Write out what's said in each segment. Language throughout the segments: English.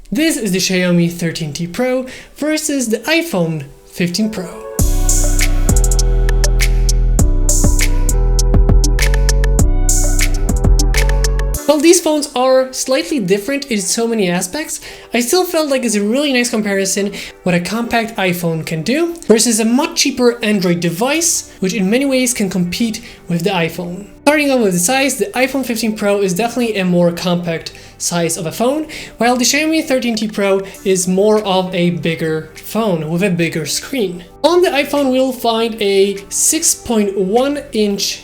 This is the Xiaomi 13T Pro versus the iPhone 15 Pro. While these phones are slightly different in so many aspects, I still felt like it's a really nice comparison what a compact iPhone can do versus a much cheaper Android device, which in many ways can compete with the iPhone. Starting off with the size, the iPhone 15 Pro is definitely a more compact size of a phone, while the Xiaomi 13T Pro is more of a bigger phone with a bigger screen. On the iPhone, we'll find a 6.1 inch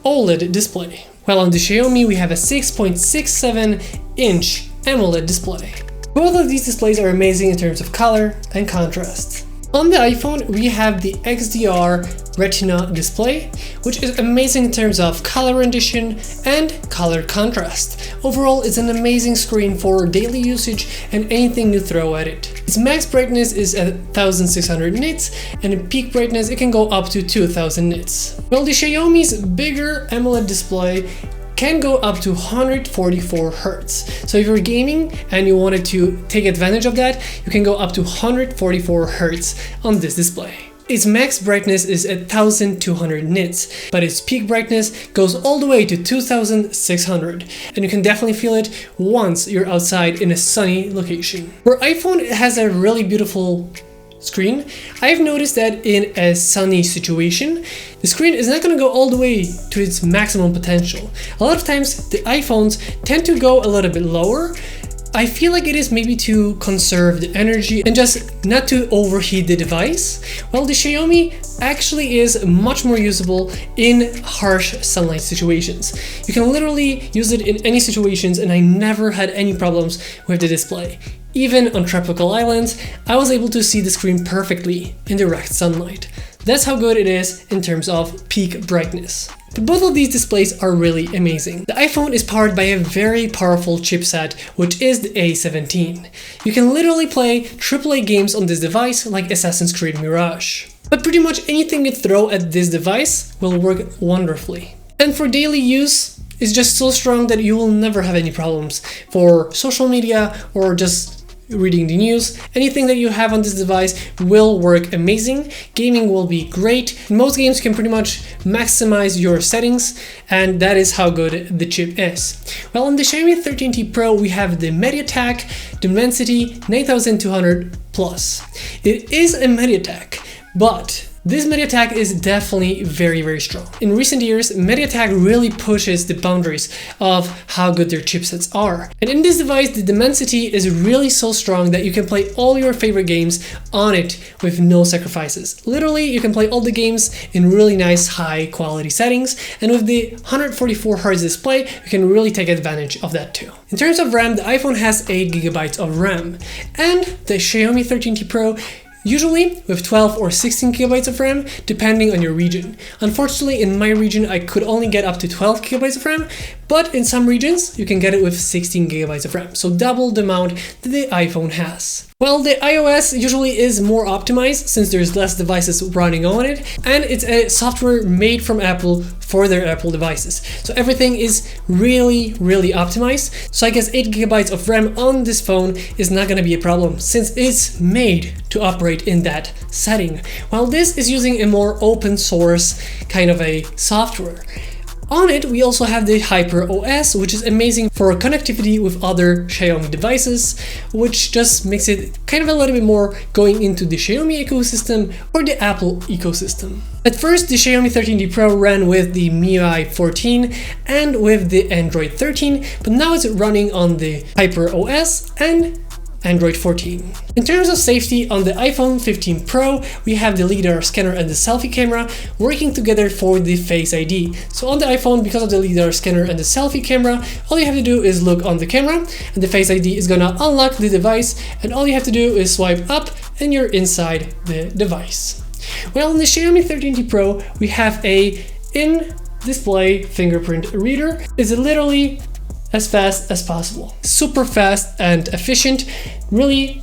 OLED display, while on the Xiaomi we have a 6.67 inch AMOLED display. Both of these displays are amazing in terms of color and contrast. On the iPhone we have the XDR Retina display, which is amazing in terms of color rendition and color contrast. Overall, it's an amazing screen for daily usage and anything you throw at it. Its max brightness is at 1600 nits, and in peak brightness it can go up to 2000 nits. While the Xiaomi's bigger AMOLED display can go up to 144 Hz. So if you're gaming and you wanted to take advantage of that, you can go up to 144 Hz on this display. Its max brightness is at 1200 nits, but its peak brightness goes all the way to 2600, and you can definitely feel it once you're outside in a sunny location. Where iPhone has a really beautiful screen, I've noticed that in a sunny situation, the screen is not going to go all the way to its maximum potential. A lot of times the iPhones tend to go a little bit lower. I feel like it is maybe to conserve the energy and just not to overheat the device, while the Xiaomi actually is much more usable in harsh sunlight situations. You can literally use it in any situations, and I never had any problems with the display. Even on tropical islands, I was able to see the screen perfectly in direct sunlight. That's how good it is in terms of peak brightness. But both of these displays are really amazing. The iPhone is powered by a very powerful chipset, which is the A17. You can literally play AAA games on this device like Assassin's Creed Mirage. But pretty much anything you throw at this device will work wonderfully. And for daily use, it's just so strong that you will never have any problems. For social media or just reading the news, anything that you have on this device will work amazing. Gaming will be great. In most games you can pretty much maximize your settings, and that is how good the chip is. Well, on the Xiaomi 13T Pro we have the MediaTek Dimensity 9200 Plus. It is a MediaTek, but this MediaTek is definitely very strong. In recent years, MediaTek really pushes the boundaries of how good their chipsets are. And in this device, the Dimensity is really so strong that you can play all your favorite games on it with no sacrifices. Literally, you can play all the games in really nice high quality settings, and with the 144 Hz display, you can really take advantage of that too. In terms of RAM, the iPhone has 8 GB of RAM, and the Xiaomi 13T Pro usually with 12 or 16 GB of RAM, depending on your region. Unfortunately, in my region, I could only get up to 12 GB of RAM, but in some regions, you can get it with 16 GB of RAM, so double the amount that the iPhone has. Well, the iOS usually is more optimized since there's less devices running on it, and it's a software made from Apple for their Apple devices. So everything is really optimized. So I guess 8 GB of RAM on this phone is not gonna be a problem since it's made to operate in that setting. While this is using a more open source kind of a software. On it, we also have the Hyper OS, which is amazing for connectivity with other Xiaomi devices, which just makes it kind of a little bit more going into the Xiaomi ecosystem or the Apple ecosystem. At first, the Xiaomi 13T Pro ran with the MIUI 14 and with the Android 13, but now it's running on the Hyper OS and Android 14. In terms of safety, on the iPhone 15 Pro, we have the LiDAR scanner and the selfie camera working together for the Face ID. So on the iPhone, because of the LiDAR scanner and the selfie camera, all you have to do is look on the camera and the Face ID is gonna unlock the device, and all you have to do is swipe up and you're inside the device. Well, on the Xiaomi 13T Pro, we have a in-display fingerprint reader. It's literally as fast as possible. Super fast and efficient, really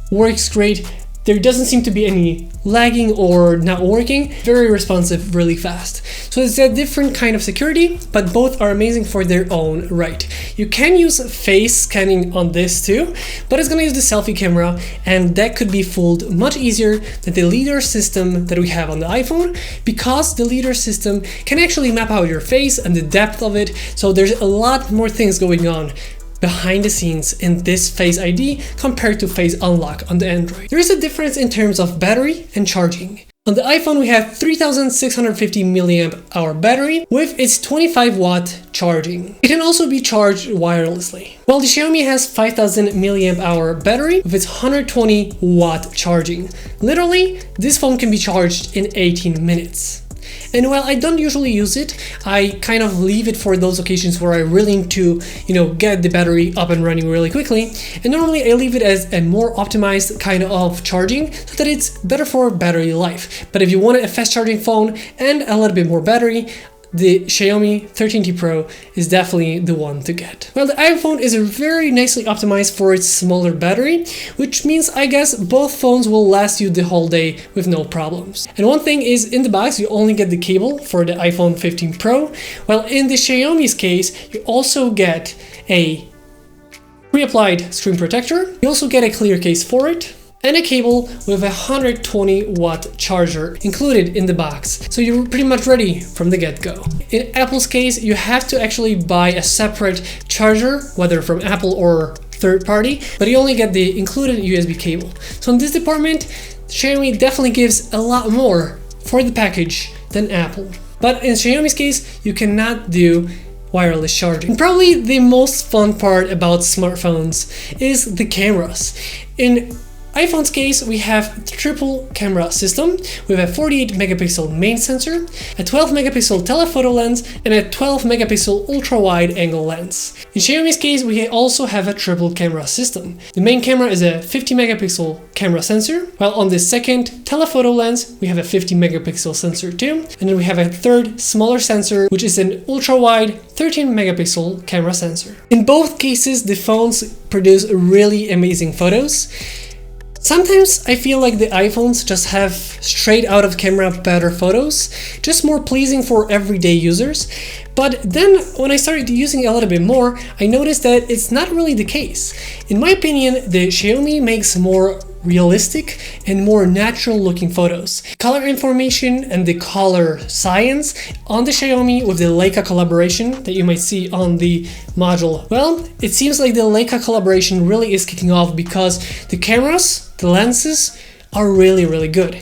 works great There doesn't seem to be any lagging or not working. Very responsive, really fast. So it's a different kind of security, but both are amazing for their own right. You can use face scanning on this too, but it's gonna use the selfie camera, and that could be fooled much easier than the LiDAR system that we have on the iPhone, because the LiDAR system can actually map out your face and the depth of it. So there's a lot more things going on behind the scenes in this Face ID compared to Face Unlock on the Android. There is a difference in terms of battery and charging. On the iPhone we have 3650 mAh battery with its 25 watt charging. It can also be charged wirelessly. While the Xiaomi has 5000 mAh battery with its 120 watt charging. Literally, this phone can be charged in 18 minutes. And while I don't usually use it, I kind of leave it for those occasions where I really need to, get the battery up and running really quickly. And normally I leave it as a more optimized kind of charging so that it's better for battery life. But if you want a fast charging phone and a little bit more battery, the Xiaomi 13T Pro is definitely the one to get. Well, the iPhone is very nicely optimized for its smaller battery, which means I guess both phones will last you the whole day with no problems. And one thing is, in the box you only get the cable for the iPhone 15 Pro, while in the Xiaomi's case you also get a pre-applied screen protector, you also get a clear case for it, and a cable with a 120 watt charger included in the box. So you're pretty much ready from the get-go. In Apple's case, you have to actually buy a separate charger, whether from Apple or third party, but you only get the included USB cable. So in this department, Xiaomi definitely gives a lot more for the package than Apple. But in Xiaomi's case, you cannot do wireless charging. And probably the most fun part about smartphones is the cameras. In iPhone's case, we have a triple camera system with a 48 megapixel main sensor, a 12 megapixel telephoto lens, and a 12 megapixel ultra wide angle lens. In Xiaomi's case, we also have a triple camera system. The main camera is a 50 megapixel camera sensor, while on the second telephoto lens, we have a 50 megapixel sensor too. And then we have a third smaller sensor, which is an ultra wide 13 megapixel camera sensor. In both cases, the phones produce really amazing photos. Sometimes I feel like the iPhones just have straight out of camera better photos, just more pleasing for everyday users. But then when I started using it a little bit more, I noticed that it's not really the case. In my opinion, the Xiaomi makes more realistic and more natural looking photos. Color information and the color science on the Xiaomi with the Leica collaboration that you might see on the module. Well, it seems like the Leica collaboration really is kicking off because the cameras, the lenses are really good.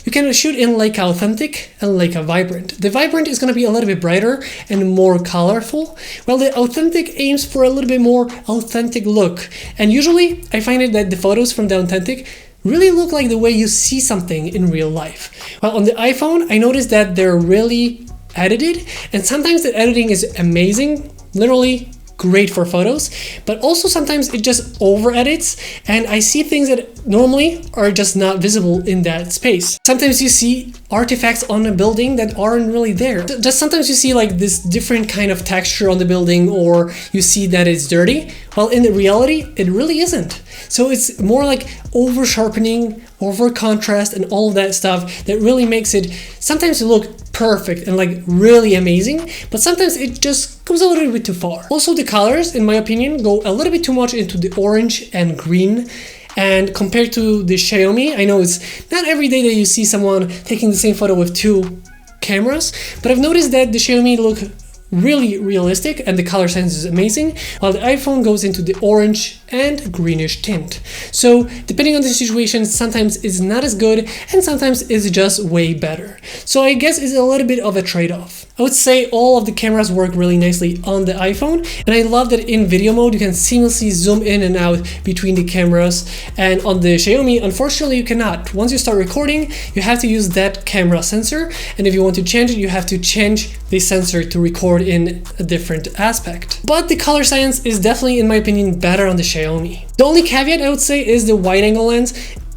You can shoot in Leica Authentic and Leica Vibrant. The Vibrant is going to be a little bit brighter and more colorful, while the Authentic aims for a little bit more authentic look. And usually I find it that the photos from the Authentic really look like the way you see something in real life. While on the iPhone, I noticed that they're really edited, and sometimes the editing is amazing, literally great for photos, but also sometimes it just over edits and I see things that normally are just not visible in that space. Sometimes you see artifacts on a building that aren't really there. Just sometimes you see like this different kind of texture on the building, or you see that it's dirty, while in the reality it really isn't. So it's more like over sharpening, over contrast and all of that stuff that really makes it sometimes look perfect and like really amazing, but sometimes it just goes a little bit too far. Also, the colors, in my opinion, go a little bit too much into the orange and green. And compared to the Xiaomi, I know it's not every day that you see someone taking the same photo with two cameras, but I've noticed that the Xiaomi look really realistic and the color sense is amazing, while the iPhone goes into the orange and greenish tint. So depending on the situation, sometimes it's not as good and sometimes it's just way better. So I guess it's a little bit of a trade-off. I would say all of the cameras work really nicely on the iPhone, and I love that in video mode you can seamlessly zoom in and out between the cameras, and on the Xiaomi unfortunately you cannot. Once you start recording, you have to use that camera sensor, and if you want to change it, you have to change the sensor to record in a different aspect. But the color science is definitely, in my opinion, better on the Xiaomi. The only caveat I would say is the wide angle lens.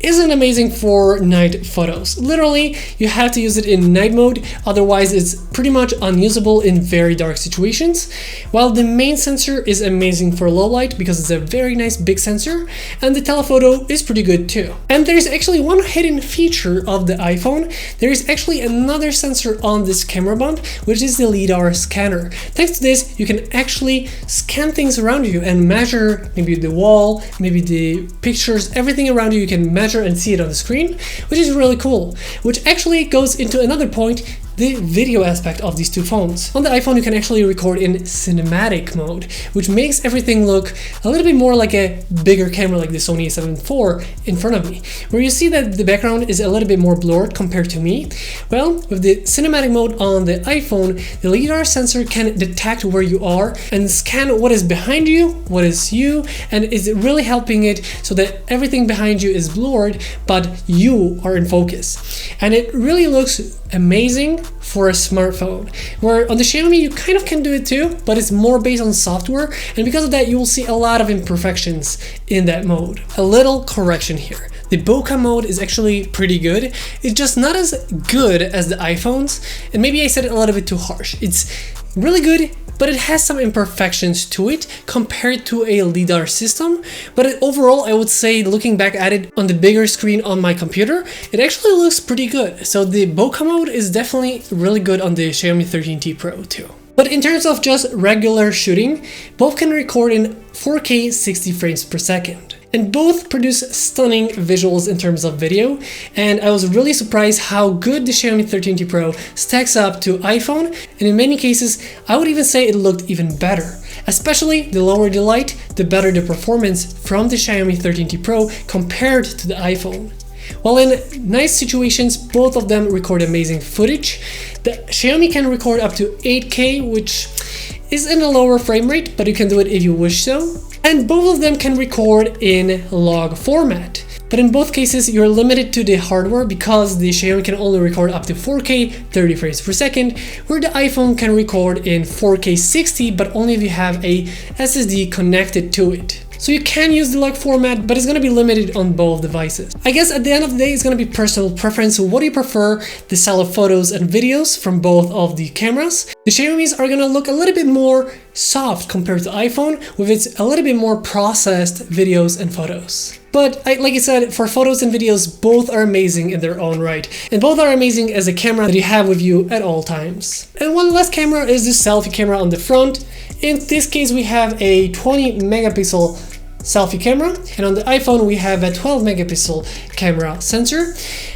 isn't amazing for night photos. Literally, you have to use it in night mode, otherwise it's pretty much unusable in very dark situations. While the main sensor is amazing for low light because it's a very nice big sensor, and the telephoto is pretty good too. And there's actually one hidden feature of the iPhone. There is actually another sensor on this camera bump, which is the LiDAR scanner. Thanks to this, you can actually scan things around you and measure maybe the wall, maybe the pictures, everything around you can measure and see it on the screen, which is really cool. Which actually goes into another point, the video aspect of these two phones. On the iPhone, you can actually record in cinematic mode, which makes everything look a little bit more like a bigger camera like the Sony a7 IV in front of me, where you see that the background is a little bit more blurred compared to me. Well, with the cinematic mode on the iPhone, the LiDAR sensor can detect where you are and scan what is behind you, what is you, and is really helping it so that everything behind you is blurred, but you are in focus. And it really looks amazing for a smartphone, where on the Xiaomi you kind of can do it too, but it's more based on software, and because of that you will see a lot of imperfections in that mode. A little correction here. The bokeh mode is actually pretty good. It's just not as good as the iPhones, and maybe I said it a little bit too harsh. It's really good, but it has some imperfections to it compared to a LiDAR system. But overall, I would say, looking back at it on the bigger screen on my computer, it actually looks pretty good. So the bokeh mode is definitely really good on the Xiaomi 13T Pro too. But in terms of just regular shooting, both can record in 4K 60 frames per second. And both produce stunning visuals in terms of video, and I was really surprised how good the Xiaomi 13T Pro stacks up to iPhone, and in many cases I would even say it looked even better. Especially the lower the light, the better the performance from the Xiaomi 13T Pro compared to the iPhone. While in nice situations, both of them record amazing footage. The Xiaomi can record up to 8K, which is in a lower frame rate, but you can do it if you wish so. And both of them can record in log format. But in both cases, you're limited to the hardware because the Xiaomi can only record up to 4K 30 frames per second, where the iPhone can record in 4K 60, but only if you have a SSD connected to it. So you can use the log format, but it's going to be limited on both devices. I guess at the end of the day, it's going to be personal preference. What do you prefer? The style of photos and videos from both of the cameras. The Xiaomi's are going to look a little bit more soft compared to iPhone, with its a little bit more processed videos and photos. But like I said, for photos and videos, both are amazing in their own right. And both are amazing as a camera that you have with you at all times. And one last camera is the selfie camera on the front. In this case, we have a 20 megapixel selfie camera, and on the iPhone we have a 12 megapixel camera sensor.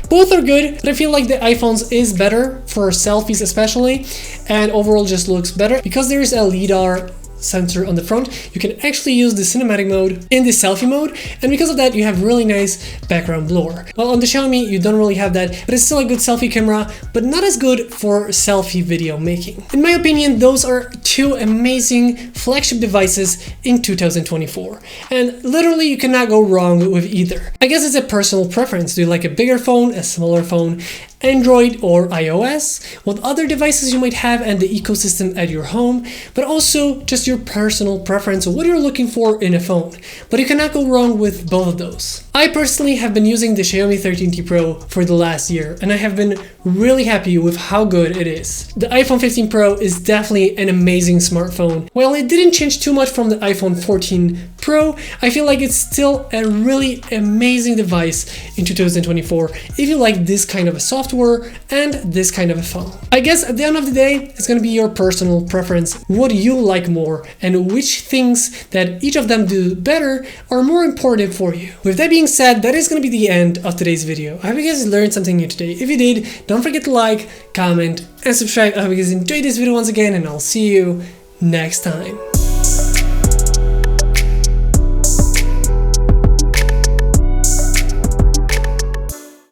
Both are good, but I feel like the iPhone's is better for selfies especially, and overall just looks better because there is a LiDAR sensor on the front. You can actually use the cinematic mode in the selfie mode, and because of that you have really nice background blur. Well, on the Xiaomi you don't really have that, but it's still a good selfie camera, but not as good for selfie video making. In my opinion, those are two amazing flagship devices in 2024, and literally you cannot go wrong with either. I guess it's a personal preference. Do you like a bigger phone, a smaller phone, Android or iOS, what other devices you might have and the ecosystem at your home, but also just your personal preference of what you're looking for in a phone. But you cannot go wrong with both of those. I personally have been using the Xiaomi 13T Pro for the last year, and I have been really happy with how good it is. The iPhone 15 Pro is definitely an amazing smartphone. While it didn't change too much from the iPhone 14 Pro, I feel like it's still a really amazing device in 2024 if you like this kind of a software and this kind of a phone. I guess at the end of the day, it's gonna be your personal preference. What do you like more, and which things that each of them do better are more important for you. With that being said, that is gonna be the end of today's video. I hope you guys learned something new today. If you did, don't forget to like, comment, and subscribe. I hope you guys enjoyed this video once again, and I'll see you next time.